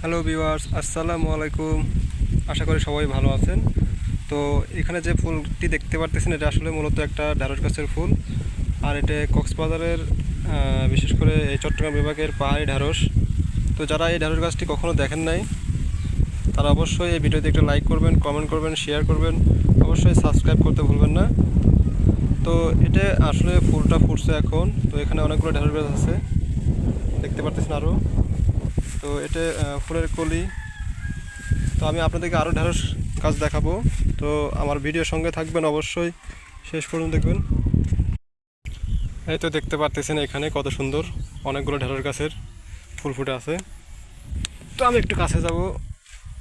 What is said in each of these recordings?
Hello viewers, আসসালামু আলাইকুম। আশা করি সবাই ভালো আছেন। তো এখানে যে ফুলটি দেখতে পারতেছেন, এটা আসলে মূলত একটা ঢ্যাঁড়স গাছের ফুল। আর এটা কক্সবাজারের বিশেষ করে এই চট্টগ্রাম বিভাগের পাহাড়ি ঢ্যাঁড়স। তো যারা এই ঢ্যাঁড়স গাছটি কখনো দেখেন নাই, তারা অবশ্যই এই ভিডিওতে একটা লাইক করবেন, কমেন্ট করবেন, শেয়ার করবেন, অবশ্যই সাবস্ক্রাইব করতে ভুলবেন না। তো এটা আসলে ফুলটা ফুটছে এখন। তো এখানে অনেকগুলো ঢ্যাঁড়স গাছ আছে, দেখতে পারতেছেন আরও। তো এটা ফুলের কলি। তো আমি আপনাদেরকে আরও ঢেঁড়স গাছ দেখাবো। তো আমার ভিডিওর সঙ্গে থাকবেন, অবশ্যই শেষ পর্যন্ত দেখবেন। এই তো দেখতে পারতেছেন এখানে কত সুন্দর অনেকগুলো ঢেঁড়স গাছের ফুল ফুটে আছে। তো আমি একটু কাছে যাব,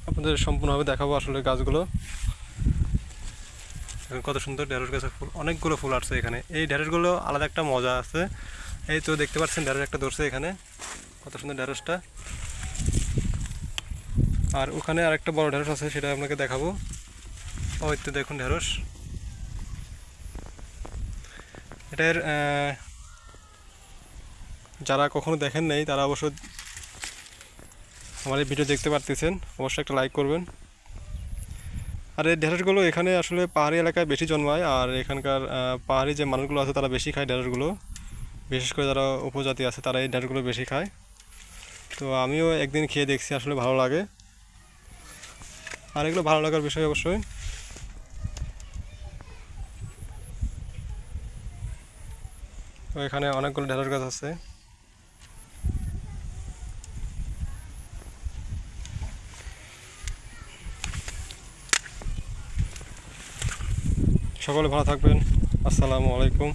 আপনাদের সম্পূর্ণভাবে দেখাবো আসলে গাছগুলো। কত সুন্দর ঢেঁড়স গাছের ফুল, অনেকগুলো ফুল আসছে এখানে। এই ঢেঁড়সগুলো আলাদা একটা মজা আছে। এই তো দেখতে পাচ্ছেন ঢেঁড়স একটা ধরছে এখানে, কত সুন্দর ঢেঁড়সটা। আর ওখানে আরেকটা বড় ঢেঁড়স আছে, সেটা আপনাকে দেখাবো। ওই তো দেখুন ঢেঁড়স। এটার যারা কখনো দেখেন নাই, তারা অবশ্য আমার এই ভিডিও দেখতে পারতেছেন, অবশ্যই একটা লাইক করবেন। আর এই ঢেঁড়সগুলো এখানে আসলে পাহাড়ি এলাকায় বেশি জন্মায়। আর এখানকার পাহাড়ি যে মানুষগুলো আছে তারা বেশি খায় ঢেঁড়সগুলো। বিশেষ করে যারা উপজাতি আছে তারা এই ঢেঁড়সগুলো বেশি খায়। তো আমিও একদিন খেয়ে দেখছি, আসলে ভালো লাগে। আর এগুলো ভালো লাগার বিষয় অবশ্যই। তো এখানে অনেকগুলো ঢেঁড়স গাছ আছে। সকলে ভালো থাকবেন। আসসালামু আলাইকুম।